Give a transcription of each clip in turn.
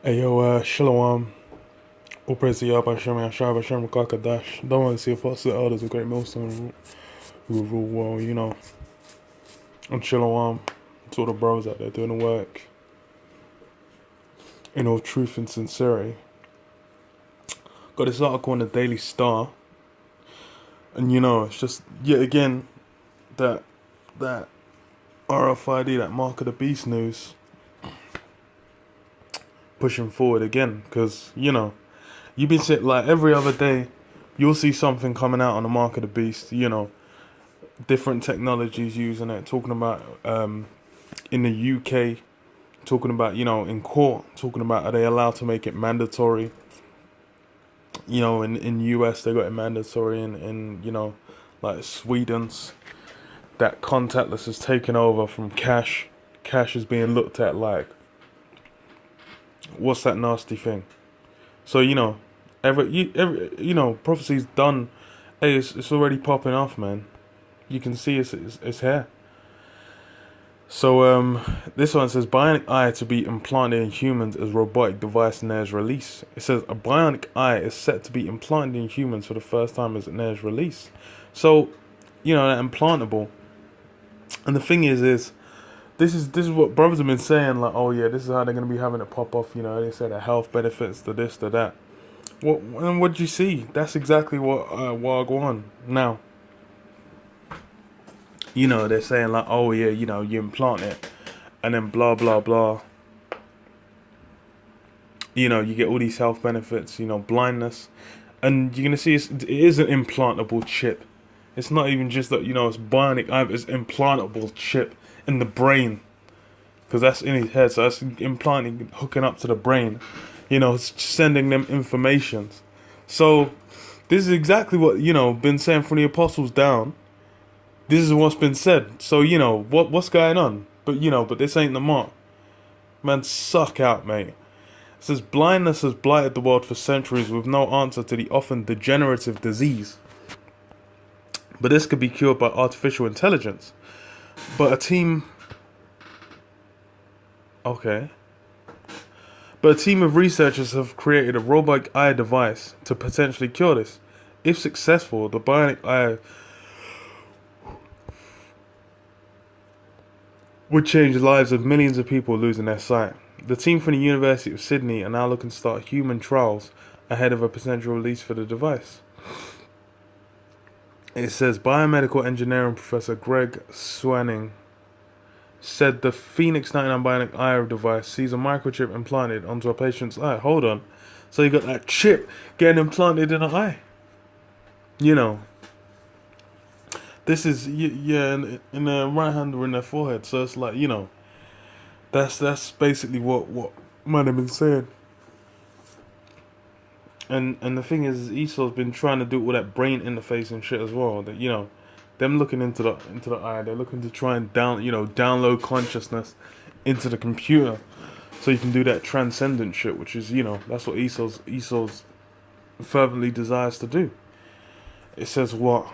Hey yo, Shalom. All praise to Yahweh Hashem, Yahshua Hashem, Kakadash. Don't want to see a false elders of Great Millstone who rule well, you know. And Shalom to all the bros out there doing the work in all truth and sincerity. Got this article in the Daily Star, and you know, it's just yet again that RFID, that Mark of the Beast news, pushing forward again, because you know, you've been saying like every other day, you'll see something coming out on the Mark of the Beast. You know, different technologies using it, talking about in the UK, talking about, you know, in court, talking about are they allowed to make it mandatory. You know, in US they got it mandatory, in you know, like Sweden's, that contactless is taken over from cash. Cash is being looked at like, what's that nasty thing? So you know, every you know, prophecy's done. Hey, it's already popping off, man. You can see it's here. So this one says bionic eye to be implanted in humans as robotic device nears release. It says a bionic eye is set to be implanted in humans for the first time as it nears release. So, you know, that implantable. And the thing is this is what brothers have been saying, like, oh yeah, this is how they're gonna be having it pop off. You know, they say the health benefits, to this, to that. What did you see? That's exactly what I go on now. You know, they're saying like, oh yeah, you know, you implant it, and then blah blah blah. You know, you get all these health benefits. You know, blindness, and you're gonna see it is an implantable chip. It's not even just that, you know, it's bionic eye, it's implantable chip in the brain, because that's in his head. So that's implanting, hooking up to the brain. You know, it's sending them informations. So this is exactly what, you know, been saying from the apostles down. This is what's been said. So, you know, what's going on? But, you know, but this ain't the mark. Man, suck out, mate. It says, blindness has blighted the world for centuries with no answer to the often degenerative disease. But this could be cured by artificial intelligence. But a team... Okay. But a team of researchers have created a robotic eye device to potentially cure this. If successful, the bionic eye would change the lives of millions of people losing their sight. The team from the University of Sydney are now looking to start human trials ahead of a potential release for the device. It says biomedical engineering professor Greg Swanning said the Phoenix 99 bionic eye device sees a microchip implanted onto a patient's eye. Hold on. So you got that chip getting implanted in an eye. You know. This is, yeah, in their right hand or in their forehead. So it's like, you know, that's basically what man have been saying. And the thing is, Esau's been trying to do all that brain interface and shit as well. That, you know, them looking into the eye, they're looking to try and download consciousness into the computer, so you can do that transcendent shit, which is, you know, that's what Esau's fervently desires to do. It says what?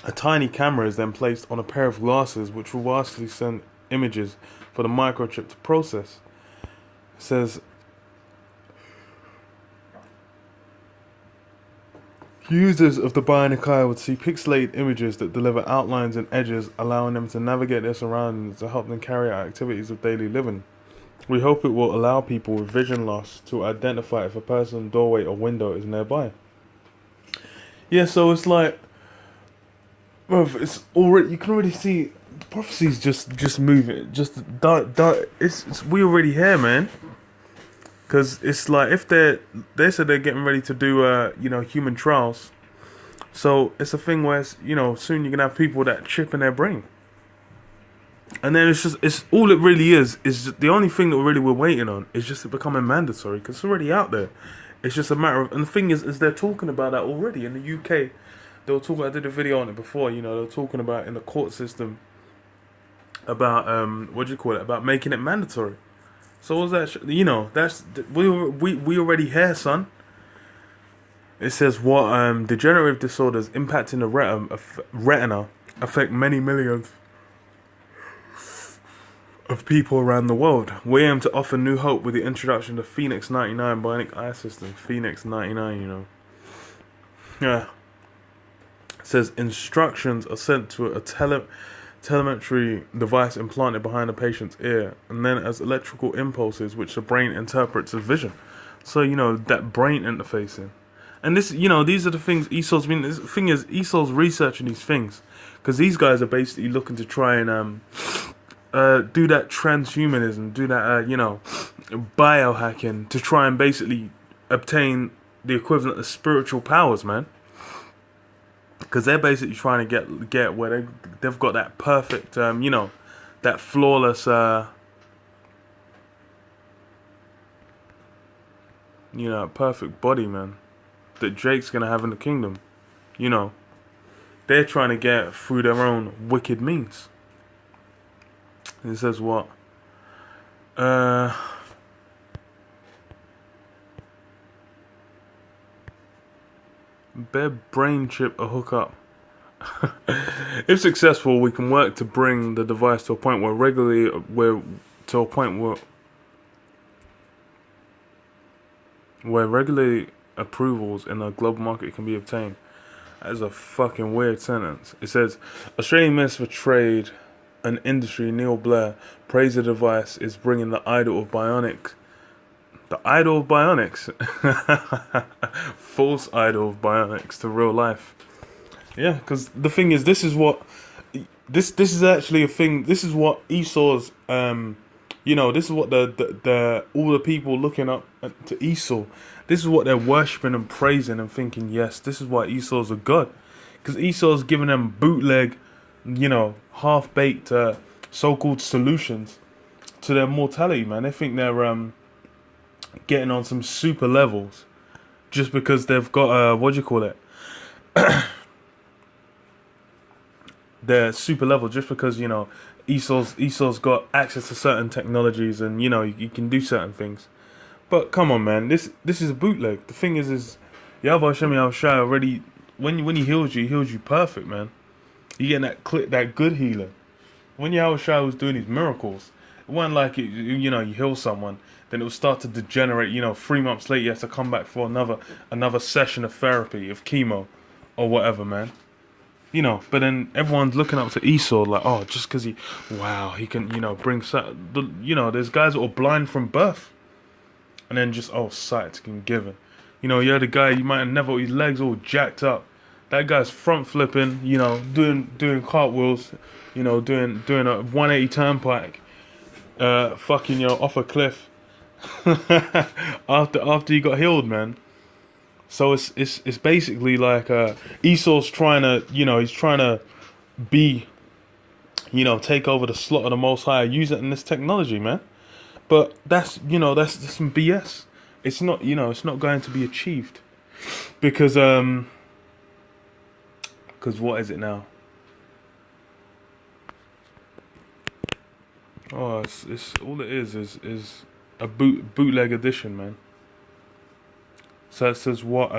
A tiny camera is then placed on a pair of glasses, which will vastly send images for the microchip to process. It says users of the bionic eye would see pixelated images that deliver outlines and edges, allowing them to navigate their surroundings to help them carry out activities of daily living. We hope it will allow people with vision loss to identify if a person's doorway or window is nearby. Yeah, so it's like, it's already, you can already see the prophecy's just moving, it's we already here, man. Because it's like, if they said they're getting ready to do you know, human trials, so it's a thing where it's, you know, soon you're gonna have people that chip in their brain, and then it's all it really is just, the only thing that really we're waiting on is just it becoming mandatory, because it's already out there. It's just a matter of, and the thing is they're talking about that already in the UK. They were talking, I did a video on it before, you know, they were talking about in the court system about about making it mandatory. So what's that? You know, that's we already here, son. It says what degenerative disorders impacting the retina affect many millions of people around the world. We aim to offer new hope with the introduction of Phoenix 99 Bionic Eye System. Phoenix 99, you know. Yeah. It says instructions are sent to a telemetry device implanted behind the patient's ear, and then as electrical impulses which the brain interprets as vision. So, you know, that brain interfacing. And this, you know, these are the things ESOL's been. The thing is, ESOL's researching these things because these guys are basically looking to try and do that transhumanism, do that, you know, biohacking to try and basically obtain the equivalent of spiritual powers, man. Because they're basically trying to get where they've got that perfect, you know, that flawless, you know, perfect body, man, that Jake's gonna have in the kingdom. You know, they're trying to get through their own wicked means. It says what? Bare brain chip a hookup. If successful, we can work to bring the device to a point where regularly approvals in the global market can be obtained. That is a fucking weird sentence. It says Australian Minister for Trade and Industry Neil Blair praised the device is bringing the idol of bionics. The idol of bionics, false idol of bionics to real life. Yeah, because the thing is, this is this is actually a thing. This is what Esau's, you know, this is what the all the people looking up to Esau, this is what they're worshipping and praising and thinking, yes, this is why Esau's a god, because Esau's giving them bootleg, you know, half-baked so-called solutions to their mortality, man. They think they're getting on some super levels just because they've got what do you call it? They're super level just because, you know, Esau's got access to certain technologies and, you know, you can do certain things. But come on, man, this is a bootleg. The thing is Yahweh Hashem Yahushua already, when he heals you perfect, man. You getting that good healing. When Yahushua was doing these miracles, it wasn't like you know, you heal someone, then it will start to degenerate. You know, 3 months later, you have to come back for another session of therapy, of chemo, or whatever, man. You know, but then everyone's looking up to Esau like, oh, just because he can, you know, bring sight. You know, there's guys that are blind from birth, and then just, oh, sight's been given. You know, you're the guy, you might have never, his legs all jacked up. That guy's front flipping, you know, doing cartwheels, you know, doing a 180 turnpike, fucking, you know, off a cliff. after he got healed, man. So it's basically like Esau's trying to, you know, he's trying to be, you know, take over the slot of the Most High, use it in this technology, man. But that's, you know, that's some BS. It's not, you know, it's not going to be achieved because what is it now? Oh, it's all it is a bootleg edition, man. So it says what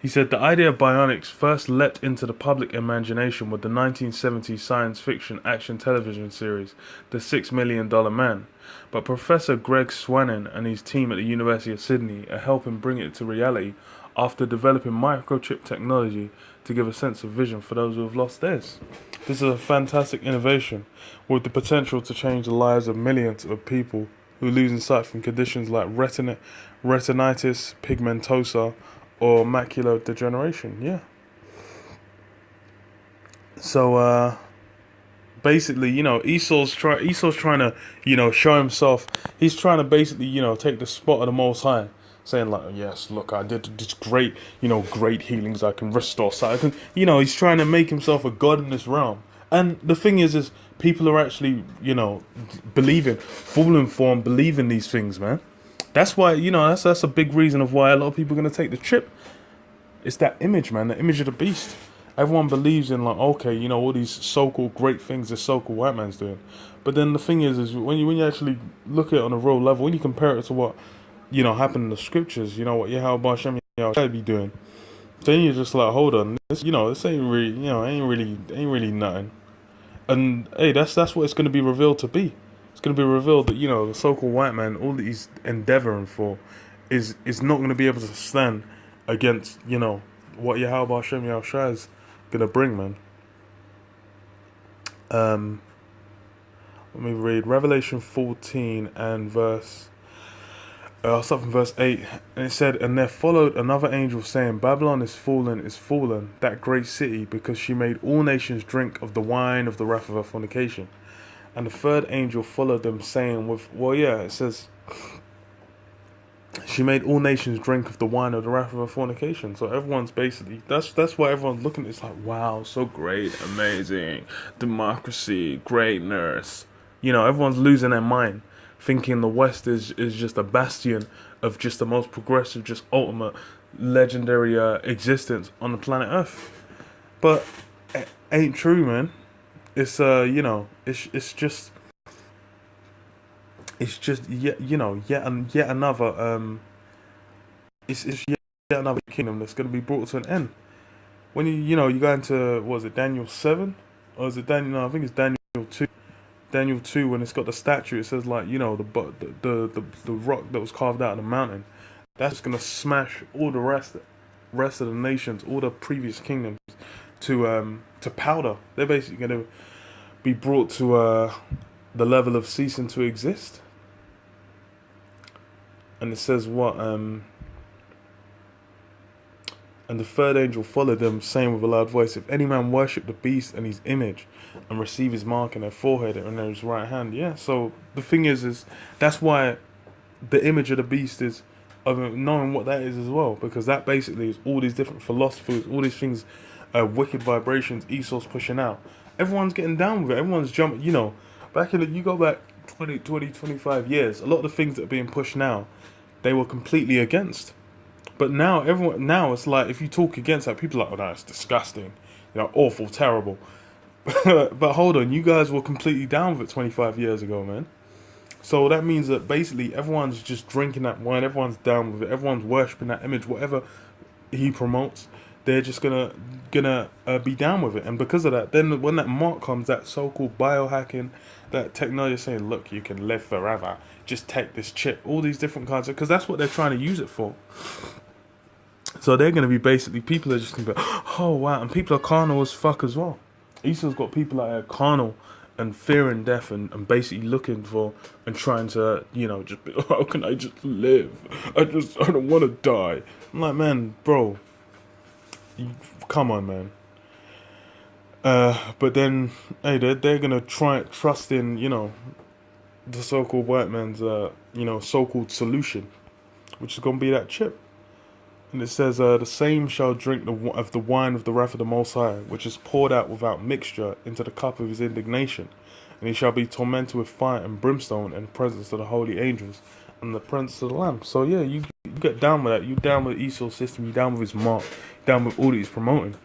he said the idea of bionics first leapt into the public imagination with the 1970s science fiction action television series The $6 Million Man, but Professor Greg Swannon and his team at the University of Sydney are helping bring it to reality after developing microchip technology to give a sense of vision for those who have lost theirs. This is a fantastic innovation with the potential to change the lives of millions of people who lose sight from conditions like retinitis pigmentosa or macular degeneration. Yeah. So basically, you know, Esau's trying to, you know, show himself. He's trying to basically, you know, take the spot of the Most High, saying like, yes, look, I did this great, you know, great healings. I can restore sight. You know, he's trying to make himself a god in this realm. And the thing is people are actually, you know, falling for and believing these things, man. That's why, you know, that's a big reason of why a lot of people are going to take the chip. It's that image, man, the image of the beast. Everyone believes in, like, okay, you know, all these so-called great things this so-called white man's doing. But then the thing is when you actually look at it on a real level, when you compare it to what, you know, happened in the scriptures, you know, what Yahweh Hashem Yahushua be doing, then you're just like, hold on, this, you know, this ain't really, you know, ain't really nothing. And hey, that's what it's going to be revealed to be. it's going to be revealed that, you know, the so-called white man, all that he's endeavoring for is not going to be able to stand against, you know, what Yahweh Hashem Yahushua is going to bring, man. Let me read Revelation 14 and verse... I'll start from verse 8. And it said, "And there followed another angel saying, Babylon is fallen, that great city, because she made all nations drink of the wine of the wrath of her fornication. And the third angel followed them, saying," it says, she made all nations drink of the wine of the wrath of her fornication. So everyone's basically, that's why everyone's looking at it. It's like, wow, so great, amazing, democracy, greatness. You know, everyone's losing their mind, thinking the West is just a bastion of just the most progressive, just ultimate, legendary existence on the planet Earth. But it ain't true, man. It's you know, it's just yet another it's yet another kingdom that's going to be brought to an end. When you go into, what is it, Daniel 7, or is it Daniel? No, I think it's Daniel 2. Daniel 2, when it's got the statue, it says, like, you know, the rock that was carved out of the mountain, that's going to smash all the rest of the nations, all the previous kingdoms, to powder. They're basically going to be brought to the level of ceasing to exist. And it says what? And the third angel followed them, saying with a loud voice, "If any man worship the beast and his image, and receive his mark in their forehead and in his right hand." Yeah, so the thing is that's why the image of the beast is of knowing what that is as well, because that basically is all these different philosophies, all these things, wicked vibrations Esau's pushing out. Everyone's getting down with it. Everyone's jumping, you know. You go back 20, 25 years, a lot of the things that are being pushed now, they were completely against. But now it's like, if you talk against that, people are like, "Oh, no, it's disgusting, you know, awful, terrible." But hold on, you guys were completely down with it 25 years ago, man. So that means that basically everyone's just drinking that wine, everyone's down with it, everyone's worshipping that image, whatever he promotes, they're just gonna be down with it. And because of that, then when that mark comes, that so-called biohacking, that technology saying, "Look, you can live forever, just take this chip," all these different kinds of, because that's what they're trying to use it for. So they're going to be basically, people are just going to be, "Oh, wow." And people are carnal as fuck as well. Esau's got people that are carnal and fearing death and basically looking for and trying to, you know, just be, "How can I just live? I don't want to die." I'm like, man, bro, come on, man. But then, hey, they're going to trust in, you know, the so-called white man's, you know, so-called solution, which is going to be that chip. And it says, "The same shall drink of the wine of the wrath of the Most High, which is poured out without mixture into the cup of his indignation. And he shall be tormented with fire and brimstone in the presence of the holy angels and the presence of the Lamb." So yeah, you get down with that. You down with Esau's system. You down with his mark. Down with all that he's promoting.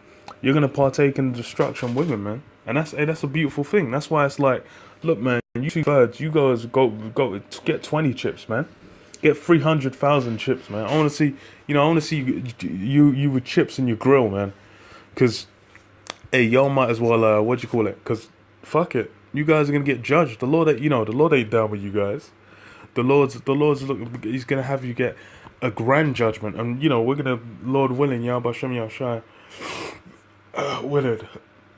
You're gonna partake in the destruction with him, man. And that's a beautiful thing. That's why it's like, look, man, you two birds, you guys go get 20 chips, man. Get 300,000 chips, man. I want to see, you know, you with chips in your grill, man. Because, hey, y'all might as well, because fuck it. You guys are going to get judged. The Lord ain't down with you guys. The Lord's looking, he's going to have you get a grand judgment. And, you know, we're going to, Lord willing, Yahweh Shem Yahushai, willing,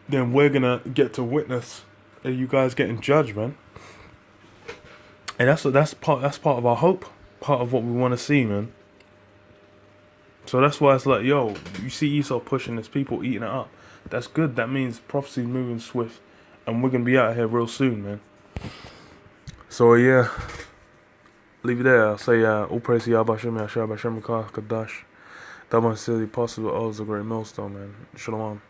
then we're going to get to witness you guys getting judged, man. And that's part of our hope. Part of what we want to see, man. So that's why it's like, yo, you see Esau pushing this, people eating it up. That's good. That means prophecy's moving swift, and we're gonna be out here real soon, man. So yeah, leave it there. I'll say all praise to Yahweh Shem Yahshua B'Shem Kadash. That one silly possible. Oh, it's a great millstone, man. Shalom.